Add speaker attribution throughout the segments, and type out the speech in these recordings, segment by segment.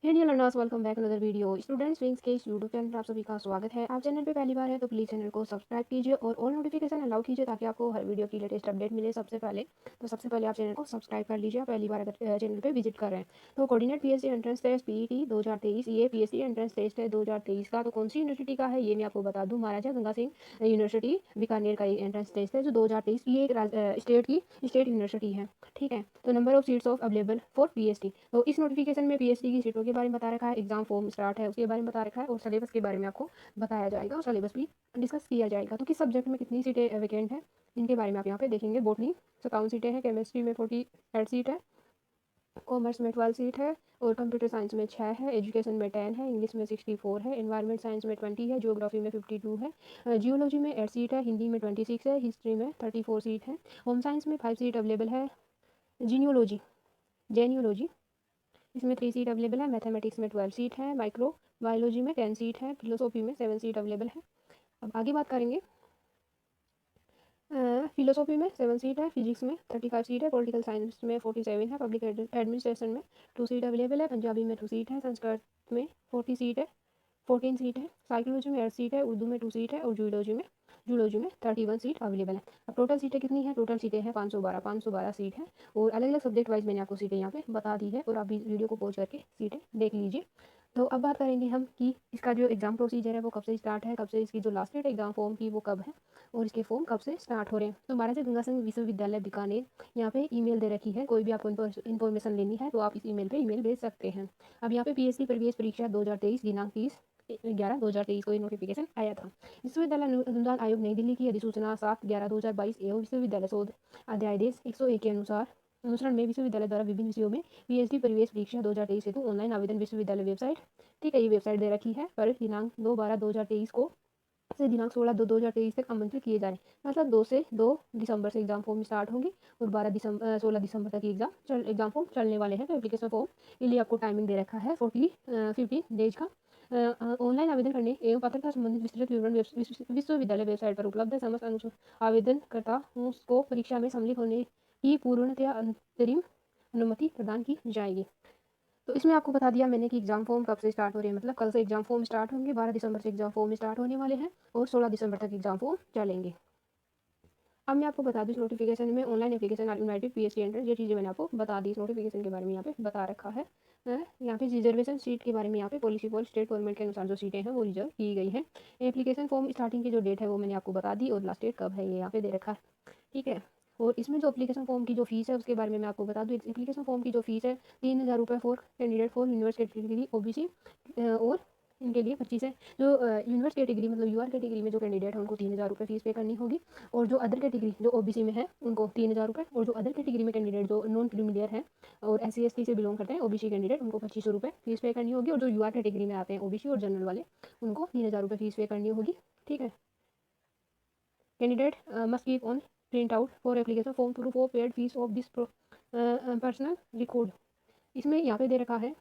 Speaker 1: Hello learners, welcome back another video. Students wings के इस YouTube channel पर आप सभी का स्वागत है। आप चैनल पे पहली बार है तो प्लीज़ चैनल को सब्सक्राइब कीजिए और ऑल नोटिफिकेशन अलाउ कीजिए ताकि आपको हर वीडियो की लेटेस्ट अपडेट मिले सबसे पहले। तो सबसे पहले आप चैनल को सब्सक्राइब कर लीजिए। आप पहली बार अगर चैनल पे विजिट कर रहे हैं तो coordinate PSC entrance test PET 2023, ये पीएससी एंट्रेंस टेस्ट है 2023 का। तो कौन सी यूनिवर्सिटी का है ये मैं आपको बता दूँ। महाराजा गंगा सिंह यूनिवर्सिटी बीकानेर का एंट्रेंस टेस्ट है जो 2023 की एक स्टेट यूनिवर्सिटी है। ठीक है, तो number of seats of available for PhD. तो इस नोटिफिकेशन में पीएचडी की सीटों के बारे में बता रखा है, एग्जाम फॉर्म स्टार्ट है उसके बारे में बता रखा है और सिलेबस के बारे में आपको बताया जाएगा और सिलेबस भी डिस्कस किया जाएगा। तो किस सब्जेक्ट में कितनी सीटें वैकेंट हैं इनके बारे में आप यहाँ पे देखेंगे। बोटनी 57 सीटें हैं, केमिस्ट्री में 48 सीट है, कॉमर्स में 12 सीट है और कंप्यूटर साइंस में 6 है, एजुकेशन में 10 है, इंग्लिश में 64 है, एनवायरनमेंट साइंस में 20 है, ज्योग्राफी में 52 है, जियोलॉजी में 8 सीट है, हिंदी में 26 है, हिस्ट्री में 34 सीट है, होम साइंस में 5 सीट अवेलेबल है, जेनियोलॉजी इसमें 3 सीट अवेलेबल है, मैथमेटिक्स में 12 सीट है, माइक्रो बायोलॉजी में 10 सीट है, फिलोसॉफी में 7 सीट अवेलेबल है। अब आगे बात करेंगे, फिलोसॉफी में 7 सीट है, फिजिक्स में 35 सीट है, पॉलिटिकल साइंस में 47 है, पब्लिक एडमिनिस्ट्रेशन में 2 सीट अवेलेबल है, पंजाबी में 2 सीट है, संस्कृत में 40 सीट है 14 सीट है, साइकोलॉजी में 8 सीट है, उर्दू में 2 सीट है और जूलॉजी में 31 सीट अवेलेबल है। अब टोटल सीटें कितनी है? टोटल सीटें हैं 512 सीट है और अलग अलग सब्जेक्ट वाइज मैंने आपको सीटें यहाँ पे बता दी है और आप भी वीडियो को पॉज करके सीटें देख लीजिए। तो अब बात करेंगे हम कि इसका जो एग्ज़ाम प्रोसीजर है वो कब से स्टार्ट है, कब से इसकी जो लास्ट डेट एग्ज़ाम फॉर्म की वो कब है और इसके फॉर्म कब से स्टार्ट हो रहे हैं। तो महाराजा गंगा सिंह विश्वविद्यालय बीकानेर यहाँ पे ईमेल दे रखी है, कोई भी आपको इन्फॉर्मेशन लेनी है तो आप इस ईमेल पे ईमेल भेज सकते हैं। अब यहाँ पे पीएससी प्रवेश परीक्षा 2023 दिनांक 30/11/2023 को ये नोटिफिकेशन आया था। विश्वविद्यालय अनुदान आयोग नई दिल्ली की अधिसूचना 7/11/2022 एवं विश्वविद्यालय शोध अध्यादेश 101 के अनुसरण में विश्वविद्यालय द्वारा विभिन्न विषयों में पीएचडी प्रवेश परीक्षा 2023 हेतु ऑनलाइन आवेदन विश्वविद्यालय वेबसाइट, ठीक है, ये वेबसाइट दे रखी है, पर दिनांक 2/12/2023 को से दिनांक 16/2/2023 तक आमंत्रित किए जा रहे हैं। मतलब 2 दिसंबर से एग्जाम फॉर्म स्टार्ट होंगी और 16 दिसंबर तक एग्जाम फॉर्म चलने वाले हैं। तो एप्लीकेशन फॉर्म के लिए आपको टाइमिंग दे रखा है 15 डेज का। ऑनलाइन आवेदन करने एवं पात्रता संबंधित विस्तृत विवरण विश्वविद्यालय वेबसाइट पर उपलब्ध है। समस्त आवेदनकर्ताओं को परीक्षा में सम्मिलित होने की पूर्णतया अंतरिम अनुमति प्रदान की जाएगी। तो इसमें आपको बता दिया मैंने कि एग्जाम फॉर्म कब से स्टार्ट हो रहे हैं, मतलब कल से एग्जाम फॉर्म स्टार्ट होंगे, 12 दिसंबर से एग्जाम फॉर्म स्टार्ट होने वाले हैं और 16 दिसंबर तक एग्जाम फॉर्म चलेंगे। अब मैं आपको बता दूँ इस नोटिफिकेशन में online application United PhD entrance, ये चीज़ें मैंने आपको बता दी। इस नोटिफिकेशन के बारे में यहाँ पे बता रखा है। यहाँ पे रिजर्वेशन सीट के बारे में यहाँ पे पॉलिसी फॉर स्टेट गवर्नमेंट के अनुसार जो सीटें हैं वो रिजर्व की गई हैं। एप्लीकेशन फॉर्म स्टार्टिंग की जो डेट है वो मैंने आपको बता दी और लास्ट डेट कब है ये यहाँ पे दे रखा है, ठीक है। और इसमें जो एप्लीकेशन फॉर्म की जो फीस है उसके बारे में मैं आपको बता दूँ। एप्लीकेशन फॉर्म की जो फीस है 3,000 रुपये for candidate for universe category OBC और इनके लिए 25 है। जो यूनिवर्स कैटेगरी मतलब यूआर कैटेगरी में जो कैंडिडेट है उनको 3,000 रुपये फीस पे करनी होगी और जो अदर कैटेगरी जो ओबीसी में है उनको 3,000 रुपये और जो अदर कैटेगरी में कैंडिडेट जो नॉन क्रीमिलियर है और SC ST से बिलोंग करते हैं ओबीसी कैंडिडेट उनको 2500 रुपये फीस पे करनी होगी और जो यूआर कैटेगरी में आते हैं ओबीसी और जनरल वाले उनको 3,000 रुपये फीस पे करनी होगी, ठीक है। Candidate must keep on print out for application form to for paid fees of this personal record. इसमें यहाँ पे दे रखा है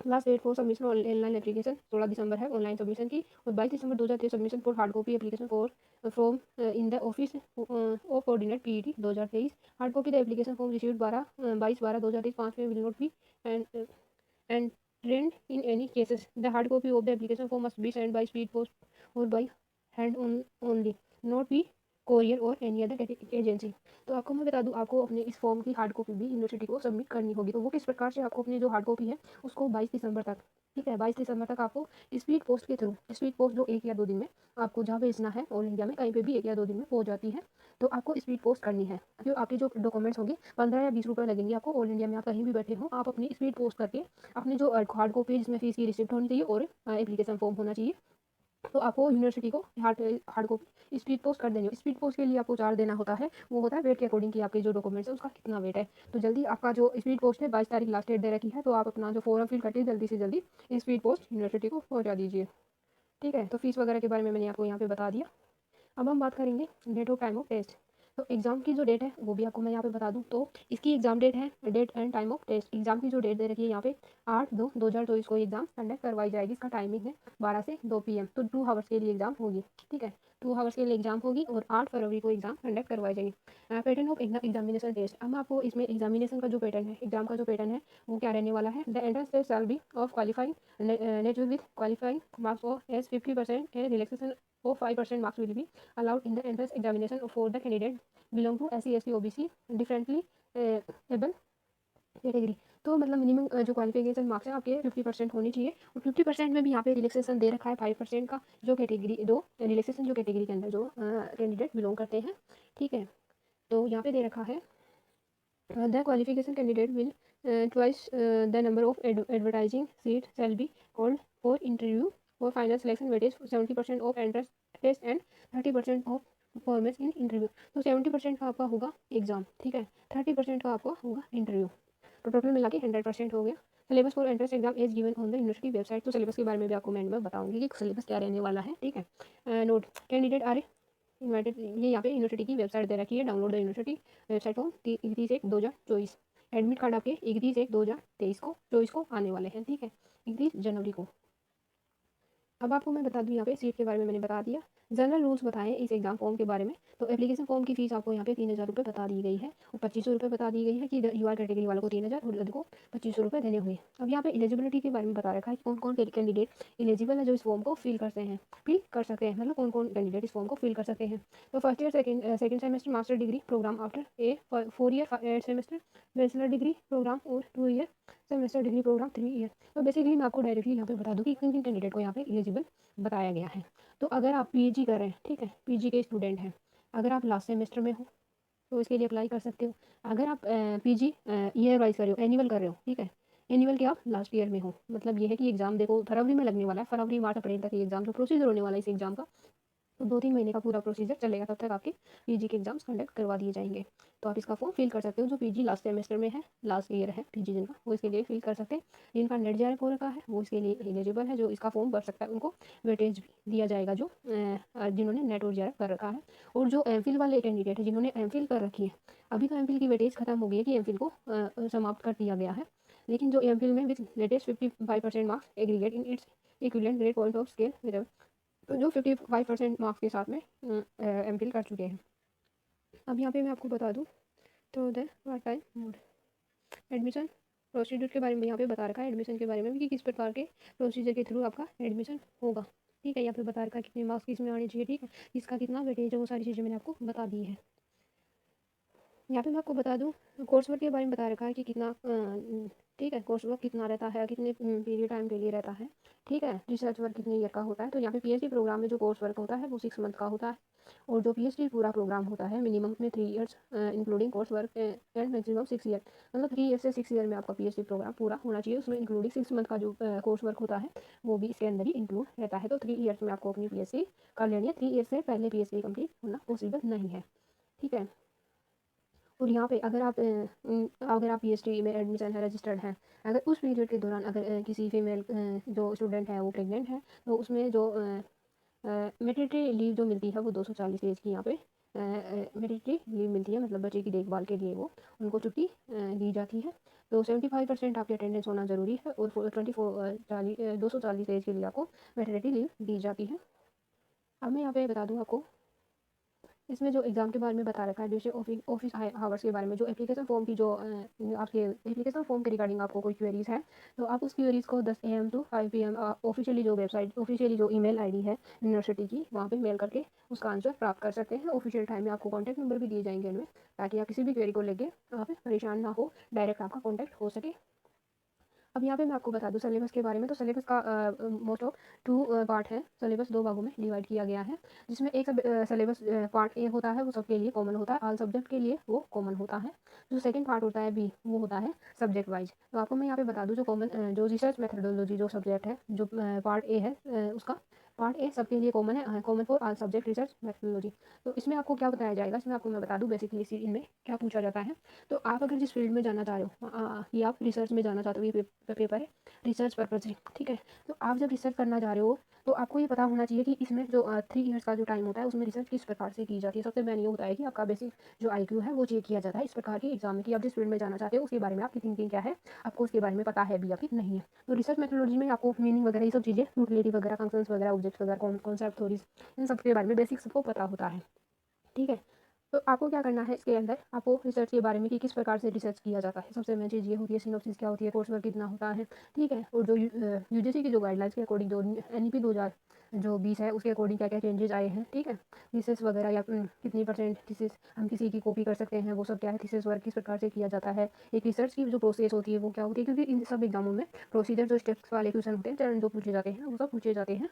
Speaker 1: last date for submission online application 16 December है ऑनलाइन सबमिशन की और 22 December 2023 submission for hard copy application for from in the office of coordinate PET 2023। Hard copy the application form received 22/12/2023 5 में will not be and trend in any cases the hard copy of the application form must be send by speed post or by hand only, not be courier or any other agency. तो आपको मैं बता दूं आपको अपने इस form की hard copy भी यूनिवर्सिटी को सबमिट करनी होगी। तो वो किस प्रकार से आपको अपनी जो हार्ड कॉपी है उसको 22 दिसंबर तक, ठीक है, 22 दिसंबर तक आपको स्पीड पोस्ट के थ्रू, स्पीड पोस्ट जो 1 या 2 दिन में आपको जहाँ भेजना है ऑल इंडिया में कहीं पे भी 1 या 2 दिन में पहुँच जाती है, तो आपको स्पीड पोस्ट करनी है। जो आपके जो डॉक्यूमेंट्स होंगे 15 या 20 रुपये लगेंगे आपको ऑल इंडिया में, आप कहीं भी बैठे हो आप अपनी स्पीड पोस्ट करके अपनी जो हार्ड कॉपी जिसमें फीस की रिसिप्ट होनी चाहिए और एप्लीकेशन फॉर्म होना चाहिए, तो आपको यूनिवर्सिटी को हार्ड कॉपी स्पीड पोस्ट कर देनी हो। स्पीड पोस्ट के लिए आपको चार्ज देना होता है, वो होता है वेट के अकॉर्डिंग कि आपके जो डॉक्यूमेंट्स है उसका कितना वेट है। तो जल्दी आपका जो स्पीड पोस्ट है 22 तारीख लास्ट डेट दे रखी है, तो आप अपना जो फॉर्म फिल करके जल्दी से जल्दी स्पीड पोस्ट यूनिवर्सिटी को पहुँचा दीजिए, ठीक है। तो फीस वगैरह के बारे में मैंने आपको यहाँ पे बता दिया। अब हम बात करेंगे date of time of test. तो एग्ज़ाम की जो डेट है वो भी आपको मैं यहाँ पे बता दूँ। तो इसकी एग्ज़ाम डेट है, date and time of test, exam की जो डेट दे रखी है यहाँ पे 8/2/2024 को एग्ज़ाम कंडक्ट करवाई जाएगी। इसका टाइमिंग है 12 से 2 PM, तो 2 आवर्स के लिए एग्ज़ाम होगी, ठीक है। 2 आवर्स के लिए एग्जाम होगी और 8 फरवरी को एग्जाम कंडक्ट करवाए जाएंगे। पैटर्न ऑफ एग्जामिनेशन टेस्ट, अब आपको इसमें एग्जामिनेशन का जो पैटर्न है, एग्जाम का जो पैटर्न है वो क्या रहने वाला है। The entrance test shall be of qualifying natural with qualifying marks of as 50% a relaxation of 5% marks will be allowed in the entrance examination for the candidate belong to SC ST OBC differently able category. तो मतलब minimum जो qualification marks है आपके 50% होनी चाहिए और 50% में भी यहाँ पे रिलैक्सेशन दे रखा है 5% का, जो कैटेगरी दो रिलैक्सेशन जो कैटेगरी के अंदर जो कैंडिडेट बिलोंग करते हैं। ठीक है, तो यहाँ पे दे रखा है the qualification candidate will twice the number of advertising seat shall be called for interview for final selection weightage 70% of entrance test and 30% of performance in interview. तो 70% का आपका होगा एग्जाम, ठीक है, 30% का आपका होगा इंटरव्यू, तो टोटल मिला के 100% हो गया। Syllabus for entrance exam is given on the university website, तो सिलेबस के बारे में भी आपको मैं बताऊंगी कि सिलेबस क्या रहने वाला है। ठीक है, नोट कैंडिडेट आर इन्वाइटेड, ये यहाँ पे यूनिवर्सिटी की वेबसाइट दे रखी है, download the university website form 31/1/2024। Admit card आपके 31/1/2023 को 24 को आने वाले हैं। ठीक है, 31 जनवरी को। अब आपको मैं बता दूं यहाँ पे सीट के बारे में मैंने बता दिया। जनरल रूल्स बताएं इस एग्जाम फॉर्म के बारे में। तो एप्लीकेशन फॉर्म की फीस आपको यहाँ पे 3000 रुपये बता दी गई है और 2500 रुपये बता दी गई है कि यूआर कैटेगरी वालों को 3000 और इधर को 2500 रुपये देने हुए। अब यहाँ पे एलिजिबिलिटी के बारे में बता रखा है कि कौन कौन कैंडिडेट एलिजिबल है जो इस फॉर्म को फिल करते हैं, फिल कर सकते हैं, मतलब कौन कौन कैंडिडेट इस फॉर्म को फिल कर सकते हैं। तो first year second semester master degree program after a 4 year semester bachelor degree program और 2 year semester degree program 3 year. तो बेसिकली मैं आपको डायरेक्टली यहाँ पे बता दूँ कि किन किन कैंडिडेट को यहाँ पे एलिजिबल बताया गया है। तो अगर आप पीजी कर रहे हैं, ठीक है, पीजी के स्टूडेंट हैं, अगर आप लास्ट सेमेस्टर में हो तो इसके लिए अप्लाई कर सकते हो। अगर आप पीजी ईयर वाइज कर रहे हो, एनुअल कर रहे हो, ठीक है, एनुअल के आप लास्ट ईयर में हो, मतलब ये है कि एग्जाम देखो फरवरी में लगने वाला है, फरवरी मार्च अप्रैल तक ये एग्जाम जो प्रोसीजर होने वाला है इस एग्जाम का, तो 2-3 महीने का पूरा प्रोसीजर चलेगा, तब तक आपके पीजी के एग्जाम्स कंडक्ट करवा दिए जाएंगे। तो आप इसका फॉर्म फिल कर सकते हो, जो पीजी लास्ट सेमेस्टर में है, लास्ट ईयर है पीजी जिनका, वो इसके लिए फिल कर सकते हैं। जिनका नेट जेआरएफ हो रखा है वो इसके लिए एलिजिबल है, जो इसका फॉर्म भर सकता है, उनको वेटेज भी दिया जाएगा जो जिन्होंने नेट और जेआरएफ कर रखा है। और जो एमफिल वाले कैंडिडेट है जिन्होंने एमफिल कर रखी है, अभी तो एमफिल की वेटेज खत्म हो गई है कि एमफिल को समाप्त कर दिया गया है, लेकिन जो एमफिल में with latest 55% marks aggregate in its equivalent grade point of scale, तो जो 55% मार्क्स के साथ में एमफिल कर चुके हैं। अब यहाँ पे मैं आपको बता दूँ तो the part time mode admission procedure के बारे में यहाँ पे बता रखा है, एडमिशन के बारे में भी कि किस प्रकार के प्रोसीजर के थ्रू आपका एडमिशन होगा। ठीक है, यहाँ पे बता रखा है कितने मार्क्स किस में आने चाहिए, ठीक है, इसका कितना वेटेज है, वो सारी चीज़ें मैंने आपको बता दी है। यहाँ पे मैं आपको बता दूँ कोर्स वर्क के बारे में बता रखा है कि कितना ठीक है, कोर्स वर्क कितना रहता है, कितने पीरियड टाइम के लिए रहता है। ठीक है, रिसर्च वर्क कितने ईयर का होता है। तो यहाँ पे पीएचडी प्रोग्राम में जो कोर्स वर्क होता है वो 6 मंथ का होता है, और जो पीएचडी पूरा प्रोग्राम होता है मिनिमम में 3 years including course work and maximum 6 year, मतलब 3 ईयर से 6 ईयर में आपका पीएचडी प्रोग्राम पूरा होना चाहिए। उसमें इंक्लूडिंग 6 मंथ का जो कोर्स वर्क होता है वो भी इसके अंदर ही इंक्लूड रहता है। तो 3 ईयर्स में आपको अपनी पीएचडी कर लेनी है, 3 ईयर से पहले पीएचडी कंप्लीट होना पॉसिबल नहीं है। ठीक है, और यहाँ पे अगर आप पीएचडी में एडमिशन है, रजिस्टर्ड है, अगर उस पीरियड के दौरान अगर किसी फीमेल जो स्टूडेंट है वो प्रेग्नेंट है, तो उसमें जो मेटर्निटी लीव जो मिलती है वो 240 डेज की यहाँ पे मेटर्निटी लीव मिलती है, मतलब बच्चे की देखभाल के लिए वो उनको छुट्टी दी जाती है। तो 75% आपकी अटेंडेंस होना ज़रूरी है और 240 डेज के लिए आपको मेटर्निटी लीव दी जाती है। अब मैं यहाँ पे बता दूँ आपको इसमें जो एग्ज़ाम के बारे में बता रखा है, ड्यूरेशन ऑफिस आवर्स के बारे में, जो एप्लीकेशन फॉर्म की जो आपके एप्लीकेशन फॉर्म के रिगार्डिंग आपको कोई क्वेरीज है तो आप उस क्वेरीज को 10 AM to 5 PM ऑफिशियली जो वेबसाइट ऑफिशियली जो ईमेल आईडी है यूनिवर्सिटी की वहाँ पे मेल करके उसका आंसर प्राप्त कर सकते हैं। ऑफिशियल टाइम में आपको कॉन्टैक्ट नंबर भी दिए जाएंगे उनमें, ताकि आप किसी भी क्वेरी को लेके आप परेशान ना हो, डायरेक्ट आपका कॉन्टैक्ट हो सके। अब यहाँ पे मैं आपको बता दूँ सिलेबस के बारे में। तो सिलेबस का मोस्ट ऑफ 2 पार्ट है, सिलेबस 2 भागों में डिवाइड किया गया है, जिसमें एक सिलेबस पार्ट ए होता है वो सबके लिए कॉमन होता है, ऑल सब्जेक्ट के लिए वो कॉमन होता है। जो सेकंड पार्ट होता है बी वो होता है सब्जेक्ट वाइज। तो आपको मैं यहाँ पे बता दूँ जो कॉमन जो रिसर्च मेथडोलॉजी जो सब्जेक्ट है जो पार्ट ए है उसका पार्ट ए सबके लिए कॉमन है, common for all subject research methodology. तो इसमें आपको क्या बताया जाएगा, इसमें आपको मैं बता दूँ बेसिकली इनमें क्या पूछा जाता है। तो आप अगर जिस फील्ड में जाना चाह रहे हो कि आप रिसर्च में जाना चाहते हो, ये पेपर है रिसर्च पर्पज से, ठीक है, तो आप जब रिसर्च करना चाह रहे हो तो आपको ये पता होना चाहिए कि इसमें जो 3 ईयर्स का जो टाइम होता है उसमें रिसर्च किस प्रकार से की जाती है। सबसे मेन ये होता है कि आपका बेसिक जो आईक्यू है वो चेक किया जाता है इस प्रकार के एग्जाम में कि आप जिस फील्ड में जाना चाहते हो उसके बारे में आपकी थिंकिंग क्या है, आपको उसके बारे में पता है भी या फिर नहीं है। तो रिसर्च मेथोडोलॉजी में आपको मीनिंग वगैरह ये सब चीज़ें, यूटिलिटी वगैरह, फंक्शंस वगैरह, ऑब्जेक्ट्स वगैरह, कॉन्सेप्ट थ्योरीज, इन सब के बारे में बेसिक सबको पता होता है। ठीक है। तो आपको क्या करना है इसके अंदर, आपको रिसर्च के बारे में कि किस प्रकार से रिसर्च किया जाता है। सबसे मेन चीज़ ये होती है सिनॉप्सिस क्या होती है, कोर्स वर्क कितना होता है। ठीक है। और जो यूजीसी की जो गाइडलाइंस के अकॉर्डिंग जो एनईपी 2020 है उसके अकॉर्डिंग क्या क्या चेंजेस आए हैं। ठीक है। थीसिस वगैरह या कितनी परसेंट थीसिस हम किसी की कॉपी कर सकते हैं, वो सब क्या है, थीसिस वर्क किस प्रकार से किया जाता है, एक रिसर्च की जो प्रोसेस होती है वो क्या होती है। क्योंकि इन सब एग्जामों में प्रोसीजर जो स्टेप्स वाले क्वेश्चन होते हैं, चरण जो पूछे जाते हैं वो सब पूछे जाते हैं।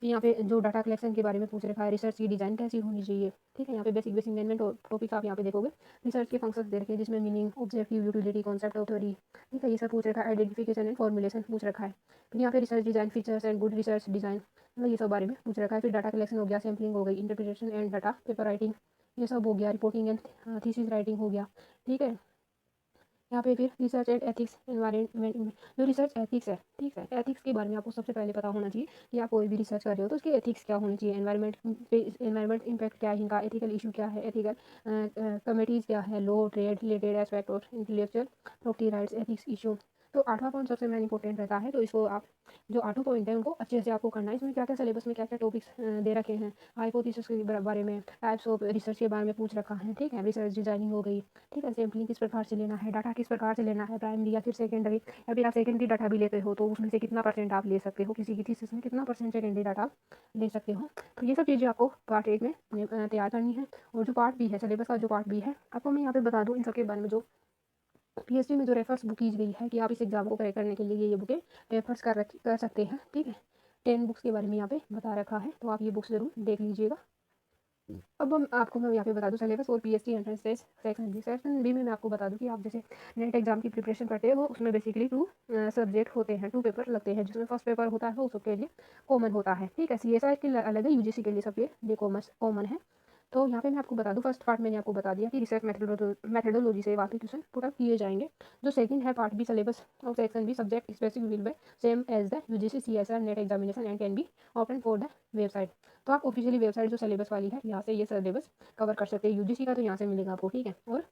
Speaker 1: तो यहाँ पे जो डाटा कलेक्शन के बारे में पूछ रखा है, रिसर्च की डिज़ाइन कैसी होनी चाहिए। ठीक है। यहाँ पे बेसिक बेसिक मेन टॉपिक आप यहाँ पे देखोगे। रिसर्च के फंक्शंस दे रखे हैं जिसमें meaning, objective, utility, concept of theory. ठीक है। ये सब पूछ रखा है। आइडेंटिफिकेशन एंड फॉर्मुलेशन पूछ रखा है। फिर यहाँ पे research design features and good research design, मतलब ये सब बारे में पूछ रखा है। फिर डाटा कलेक्शन हो गया, सैम्पलिंग हो गई, interpretation and data, paper writing, ये सब हो गया, रिपोर्टिंग एंड थीसिस राइटिंग हो गया। ठीक है। यहाँ पे फिर रिसर्च एंड एथिक्स, एनवायरमेंट, जो रिसर्च एथिक्स है। ठीक है। एथिक्स के बारे में आपको सबसे पहले पता होना चाहिए कि आप कोई भी रिसर्च कर रहे हो तो उसके एथिक्स क्या होनी चाहिए। एनवायरमेंट इम्पैक्ट क्या है इनका, एथिकल इशू क्या है, एथिकल कमिटीज़ क्या है, लॉ, ट्रेड रिलेटेड एस्पेक्ट और intellectual property rights, ethics issue. तो 8वां पॉइंट सबसे मेन इंपॉर्टेंट रहता है। तो इसको आप जो 8 पॉइंट है उनको अच्छे से आपको करना है। इसमें क्या क्या सिलेबस में क्या क्या टॉपिक्स दे रखे हैं, हाइपोथेसिस के बारे में, टाइप्स ऑफ रिसर्च के बारे में पूछ रखा है। ठीक है। रिसर्च डिजाइनिंग हो गई। ठीक है। सैम्पलिंग किस प्रकार से लेना है, डाटा किस प्रकार से लेना है, प्राइमरी या फिर सेकेंडरी, या फिर आप सेकेंडरी डाटा भी लेते हो तो उसमें से कितना परसेंट आप ले सकते हो, किसी की थीसिस में कितना परसेंट सेकेंडरी डाटा आप ले सकते हो। तो ये सब चीज़ें आपको पार्ट 1 में तैयार करनी है। और जो पार्ट बी है, सिलेबस का जो पार्ट बी है, आपको मैं यहाँ पे बता दूँ इन सब के बारे में। जो पीएचडी में जो रेफर्स बुक की गई है कि आप इस एग्जाम को क्रैक करने के लिए ये बुकें रेफर्स कर सकते हैं। ठीक है। 10 बुक्स के बारे में यहाँ पे बता रखा है, तो आप ये बुक्स जरूर देख लीजिएगा। अब हम आपको मैं यहाँ पे बता दूँ सिलेबस और PhD entrance test section B. Section B में मैं आपको बता दूँ कि आप जैसे नेट एग्जाम की प्रिपरेशन करते हो उसमें बेसिकली 2 सब्जेक्ट होते हैं, 2 पेपर लगते हैं, जिसमें फर्स्ट पेपर होता है वो सबके लिए कॉमन होता है। ठीक है। सीएसआई के लिए अलग है, यूजीसी के लिए सबके लिए कॉमन है। तो यहाँ पे मैं आपको बता दूँ, फर्स्ट पार्ट मैंने आपको बता दिया कि रिसर्च मेथडोलॉजी से वाकई क्वेश्चन पुट अप किए जाएंगे। जो सेकंड है part B, syllabus of section B, subject specific will be same as the UGC CSR NET examination and can be open for the website. तो आप ऑफिशियली वेबसाइट जो syllabus वाली है यहाँ से ये सिलेबस कवर कर सकते हैं। यूजीसी का तो यहाँ से मिलेगा आपको। ठीक है। और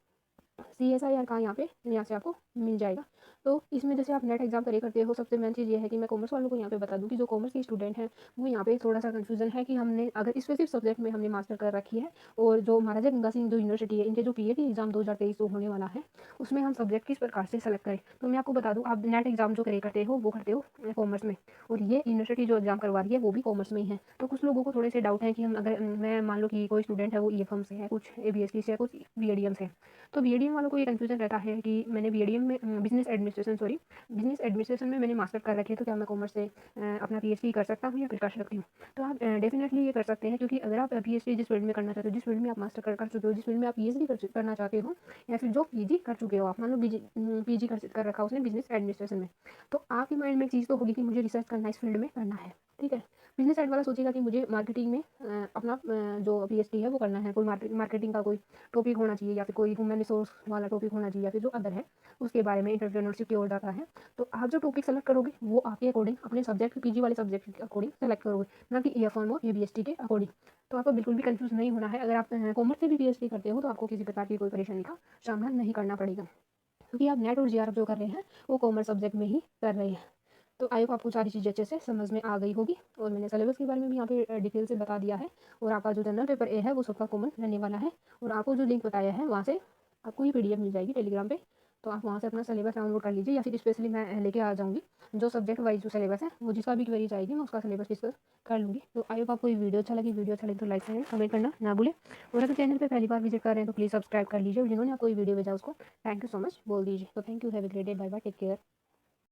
Speaker 1: CSIR का यहाँ से आपको मिल जाएगा। तो इसमें जैसे आप नेट एग्जाम करे करते हो, सबसे मेन चीज़ ये है कि मैं कॉमर्स वालों को यहाँ पे बता दूँ कि जो कॉमर्स के स्टूडेंट हैं वो यहाँ पे थोड़ा सा कंफ्यूजन है कि हमने अगर स्पेसिफिक सब्जेक्ट में हमने मास्टर कर रखी है और जो महाराजा गंगा सिंह जो यूनिवर्सिटी है इनके जो पीएचडी एग्जाम 2023 को होने वाला है उसमें हम सब्जेक्ट किस प्रकार से सेलेक्ट करें। तो मैं आपको बता दूँ, आप नेट एग्जाम जो करे करते हो वो करते हो कॉमर्स में, और ये यूनिवर्सिटी जो एग्जाम करवा रही है वो भी कॉमर्स में ही है। तो कुछ लोगों को थोड़े से डाउट है कि हम अगर मैं मान लो कि कोई स्टूडेंट है वो EFM से है, कुछ ABST से है, कुछ BADM से। तो BADM वालों को ये कन्फ्यूजन रहता है कि मैंने BADM में बिजनेस एडमिनिस्ट्रेशन में मैंने मास्टर कर रखी है, तो क्या मैं कॉमर्स से अपना PhD कर सकता हूँ या फिर कर सकती हूँ। तो आप डेफिनेटली ये कर सकते हैं, क्योंकि अगर आप PhD जिस फील्ड में करना चाहते हो, जिस फील्ड में आप मास्टर कर चुके हो, जिस फील्ड में आप PhD करना चाहते हो, या फिर जो PG कर चुके हो, आप मान लो PG कर रखा उसने बिजनेस एडमिनिस्ट्रेशन में, तो आपके माइंड में एक चीज़ तो होगी कि मुझे रिसर्च करना इस फील्ड में करना है। ठीक है। बिजनेस साइड वाला सोचेगा कि मुझे मार्केटिंग में अपना जो PhD है वो करना है, कोई मार्केटिंग का कोई टॉपिक होना चाहिए, या फिर कोई ह्यूमन रिसोर्स वाला टॉपिक होना चाहिए, या फिर जो अदर है उसके बारे में एंटरप्रेन्योरशिप की ओर जाता है। तो आप जो टॉपिक सेलेक्ट करोगे वो आपके अकॉर्डिंग अपने सब्जेक्ट PG वाले सब्जेक्ट के अकॉर्डिंग सेलेक्ट करोगे, ना कि EFM और ABST के अकॉर्डिंग। तो आपको बिल्कुल भी कंफ्यूज नहीं होना है। अगर आप कॉमर्स से भी PhD करते हो तो आपको किसी प्रकार की कोई परेशानी का सामना नहीं करना पड़ेगा, क्योंकि आप नेट और JRF जो कर रहे हैं वो कॉमर्स सब्जेक्ट में ही कर रहे हैं। तो आई होप आपको सारी चीज़ें अच्छे से समझ में आ गई होगी, और मैंने सिलेबस के बारे में भी यहाँ पे डिटेल से बता दिया है। और आपका जो जनरल पेपर A है वो सबका कॉमन रहने वाला है, और आपको जो लिंक बताया है वहाँ से आपको ये PDF मिल जाएगी टेलीग्राम पे। तो आप वहाँ से अपना सिलेबस डाउनलोड कर लीजिए, या फिर स्पेशली मैं लेके आ जाऊँगी जो सब्जेक्ट वाइज जो सिलेबस है, वो जिसका भी क्वेरी आएगी मैं उसका सिलेबस डिस्कस कर लूँगी। तो आई होप आपको ये वीडियो अच्छा लगे तो लाइक करें, कमेंट करना ना भूलें, और अगर चैनल पर पहली बार विजिट कर रहे हैं तो प्लीज़ सब्सक्राइब कर लीजिए, और जिन्होंने आपको ये वीडियो भेजा उसको थैंक यू सो मच बोल दीजिए। तो thank you, have a great day, bye bye, take care.